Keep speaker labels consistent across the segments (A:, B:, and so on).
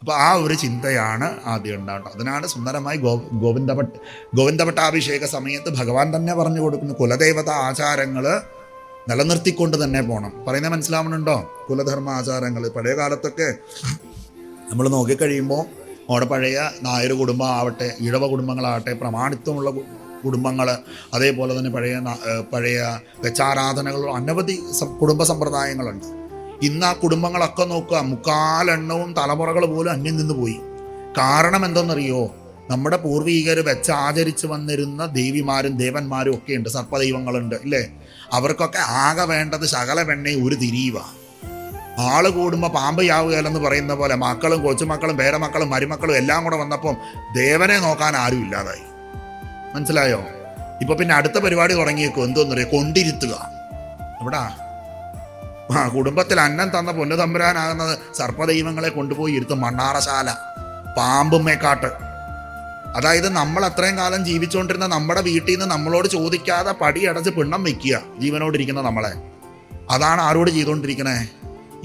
A: അപ്പോൾ ആ ഒരു ചിന്തയാണ് ആദ്യം ഉണ്ടാകേണ്ടത്. അതിനാണ് സുന്ദരമായി ഗോവിന്ദഭട്ടാഭിഷേക സമയത്ത് ഭഗവാൻ തന്നെ പറഞ്ഞു കൊടുക്കുന്നു, കുലദേവത ആചാരങ്ങൾ നിലനിർത്തിക്കൊണ്ട് തന്നെ പോകണം. പറയുന്നത് മനസ്സിലാവുന്നുണ്ടോ? കുലധർമ്മ ആചാരങ്ങൾ പഴയ കാലത്തൊക്കെ നമ്മൾ നോക്കിക്കഴിയുമ്പോൾ അവിടെ പഴയ നായർ കുടുംബം ആവട്ടെ, ഇഴവ കുടുംബങ്ങളാവട്ടെ, പ്രമാണിത്വമുള്ള കുടുംബങ്ങൾ, അതേപോലെ തന്നെ പഴയ വെച്ചാരാധനകൾ, അനവധി കുടുംബ സമ്പ്രദായങ്ങളുണ്ട്. ഇന്ന് ആ കുടുംബങ്ങളൊക്കെ നോക്കുക, മുക്കാലെണ്ണവും തലമുറകൾ പോലും അന്യം നിന്ന് പോയി. കാരണം എന്തെന്നറിയോ? നമ്മുടെ പൂർവികർ വെച്ച് ആചരിച്ച് വന്നിരുന്ന ദേവിമാരും ദേവന്മാരും ഒക്കെ ഉണ്ട്, സർപ്പദൈവങ്ങളുണ്ട് ഇല്ലേ? അവർക്കൊക്കെ ആകെ വേണ്ടത് ശകല വെണ്ണയും ഒരു തിരിയുക. ആള് കൂടുമ്പോൾ പാമ്പ് യാവുകയല്ലെന്ന് പറയുന്ന പോലെ മക്കളും കൊച്ചുമക്കളും പേരമക്കളും മരുമക്കളും എല്ലാം കൂടെ വന്നപ്പം ദേവനെ നോക്കാൻ ആരും ഇല്ലാതായി. മനസ്സിലായോ? ഇപ്പൊ പിന്നെ അടുത്ത പരിപാടി തുടങ്ങിയേക്കും, എന്തോന്നറിയോ? കൊണ്ടിരുത്തുക. എവിടാ കുടുംബത്തിൽ അന്നം തന്ന പൊന്നു തമ്പുരാനാകുന്നത് സർപ്പദൈവങ്ങളെ കൊണ്ടുപോയി ഇരുത്തും. മണ്ണാറശാല, പാമ്പുമ്മേക്കാട്ട്. അതായത് നമ്മൾ അത്രയും കാലം ജീവിച്ചുകൊണ്ടിരുന്ന നമ്മുടെ വീട്ടിൽ നിന്ന് നമ്മളോട് ചോദിക്കാതെ പടിയടച്ച് പിണ്ണം വെക്കുക ജീവനോടിരിക്കുന്ന നമ്മളെ. അതാണ് ആരോട് ചെയ്തുകൊണ്ടിരിക്കണേ?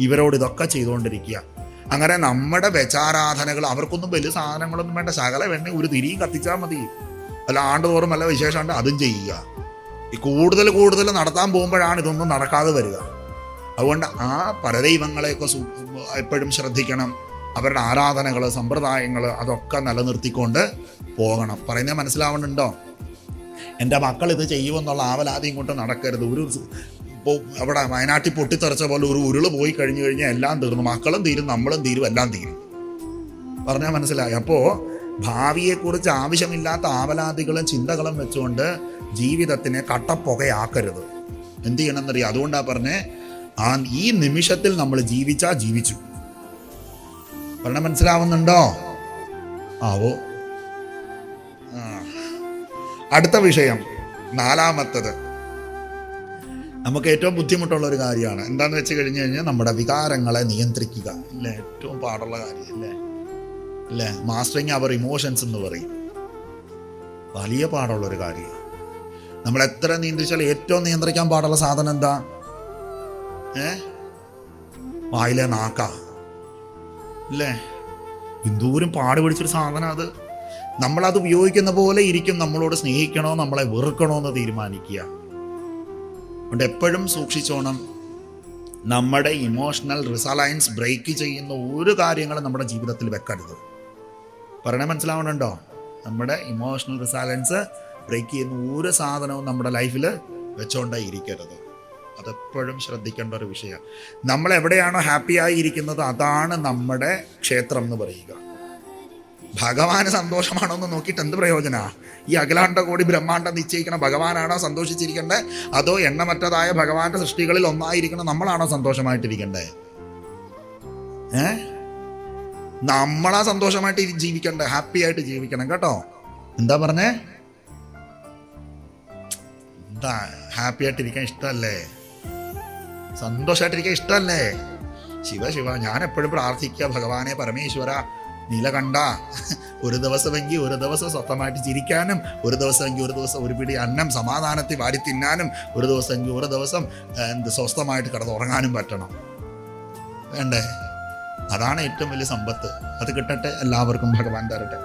A: ഇവരോട് ഇതൊക്കെ ചെയ്തുകൊണ്ടിരിക്കുക. അങ്ങനെ നമ്മുടെ വെച്ചാരാധനകൾ, അവർക്കൊന്നും വലിയ സാധനങ്ങളൊന്നും വേണ്ട, ശകല വേണ്ട ഒരു തിരിയും കത്തിച്ചാൽ മതി. അല്ല ആണ്ടുതോറും വല്ല വിശേഷമുണ്ട് അതും ചെയ്യുക. ഈ കൂടുതൽ നടത്താൻ പോകുമ്പോഴാണ് ഇതൊന്നും നടക്കാതെ വരിക. അതുകൊണ്ട് ആ പരദൈവങ്ങളെയൊക്കെ എപ്പോഴും ശ്രദ്ധിക്കണം. അവരുടെ ആരാധനകൾ, സമ്പ്രദായങ്ങൾ അതൊക്കെ നിലനിർത്തിക്കൊണ്ട് പോകണം. പറയുന്നത് മനസ്സിലാവുന്നുണ്ടോ? എൻ്റെ മക്കൾ ഇത് ചെയ്യുമെന്നുള്ള ആവലാതിയും കൊണ്ട് നടക്കരുത്. ഇപ്പോൾ അവിടെ വയനാട്ടിൽ പൊട്ടിത്തെറിച്ച പോലെ ഒരു ഉരുള് പോയി കഴിഞ്ഞു കഴിഞ്ഞാൽ എല്ലാം തീർന്നു. മക്കളും തീരും, നമ്മളും തീരും, എല്ലാം തീരും. പറഞ്ഞാൽ മനസ്സിലായി? അപ്പോൾ ഭാവിയെക്കുറിച്ച് ആവശ്യമില്ലാത്ത ആവലാതികളും ചിന്തകളും വെച്ചുകൊണ്ട് ജീവിതത്തിനെ കട്ടപ്പുകയാക്കരുത്. എന്ത് ചെയ്യണമെന്നറിയാം? അതുകൊണ്ടാണ് പറഞ്ഞേ, ഈ നിമിഷത്തിൽ നമ്മൾ ജീവിച്ചാൽ ജീവിച്ചു. പറഞ്ഞ മനസ്സിലാവുന്നുണ്ടോ? ആവോ. അടുത്ത വിഷയം, നാലാമത്തത്, നമുക്ക് ഏറ്റവും ബുദ്ധിമുട്ടുള്ള ഒരു കാര്യമാണ്. എന്താണെന്ന് വെച്ച് കഴിഞ്ഞ് കഴിഞ്ഞാൽ നമ്മുടെ വികാരങ്ങളെ നിയന്ത്രിക്കുക. ഇല്ലേ? ഏറ്റവും പാടുള്ള കാര്യം അല്ലേ? മാസ്റ്ററിങ് അവർ ഇമോഷൻസ് എന്ന് പറയും. വലിയ പാടുള്ളൊരു കാര്യമാണ്. നമ്മൾ എത്ര നിയന്ത്രിച്ചാൽ ഏറ്റവും നിയന്ത്രിക്കാൻ പാടുള്ള സാധനം എന്താ? വായിലെ നാക്ക. ഇല്ലേ? എന്തോരം പാട് പിടിച്ചൊരു സാധനം അത്. നമ്മളത് ഉപയോഗിക്കുന്ന പോലെ ഇരിക്കും നമ്മളോട് സ്നേഹിക്കണോ നമ്മളെ വെറുക്കണോ എന്ന് തീരുമാനിക്കുക. അതുകൊണ്ട് എപ്പോഴും സൂക്ഷിച്ചോണം. നമ്മുടെ ഇമോഷണൽ റിസലയൻസ് ബ്രേക്ക് ചെയ്യുന്ന ഒരു കാര്യങ്ങളും നമ്മുടെ ജീവിതത്തിൽ വെക്കരുത്. പറയണേ മനസ്സിലാവണുണ്ടോ? നമ്മുടെ ഇമോഷണൽ റിസലയൻസ് ബ്രേക്ക് ചെയ്യുന്ന ഒരു സാധനവും നമ്മുടെ ലൈഫിൽ വെച്ചോണ്ടേ ഇരിക്കരുത്. അതെപ്പോഴും ശ്രദ്ധിക്കേണ്ട ഒരു വിഷയമാണ്. നമ്മൾ എവിടെയാണോ ഹാപ്പി ആയിരിക്കുന്നത് അതാണ് നമ്മുടെ ക്ഷേത്രം എന്ന് പറയുക. ഭഗവാന് സന്തോഷമാണോ എന്ന് നോക്കിയിട്ട് എന്ത് പ്രയോജനമാണ്? ഈ അഖിലാണ്ട കോടി ബ്രഹ്മാണ്ടം നിശ്ചയിക്കണം ഭഗവാനാണോ സന്തോഷിച്ചിരിക്കേണ്ടത്, അതോ എണ്ണമറ്റതായ ഭഗവാന്റെ സൃഷ്ടികളിൽ ഒന്നായിരിക്കണം നമ്മളാണോ സന്തോഷമായിട്ടിരിക്കണ്ടേ? നമ്മളാ സന്തോഷമായിട്ട് ജീവിക്കണ്ടേ, ഹാപ്പി ആയിട്ട് ജീവിക്കണം കേട്ടോ. എന്താ പറഞ്ഞേ? എന്താ ഹാപ്പി ആയിട്ടിരിക്കാൻ ഇഷ്ടമല്ലേ? സന്തോഷമായിട്ടിരിക്കാൻ ഇഷ്ടമല്ലേ? ശിവ ഞാൻ എപ്പോഴും പ്രാർത്ഥിക്കുക, ഭഗവാനെ പരമേശ്വര നീലകണ്ഠ, ഒരു ദിവസമെങ്കിൽ ഒരു ദിവസം സ്വന്തമായിട്ട് ചിരിക്കാനും, ഒരു ദിവസമെങ്കിൽ ഒരു ദിവസം ഒരു പിടി അന്നം സമാധാനത്തിൽ വാരി തിന്നാനും, ഒരു ദിവസമെങ്കിൽ ഒരു ദിവസം സ്വസ്ഥമായിട്ട് കിടന്നുറങ്ങാനും പറ്റണം. വേണ്ടേ? അതാണ് ഏറ്റവും വലിയ സമ്പത്ത്. അത് കിട്ടട്ടെ, എല്ലാവർക്കും ഭഗവാൻ തരട്ടെ.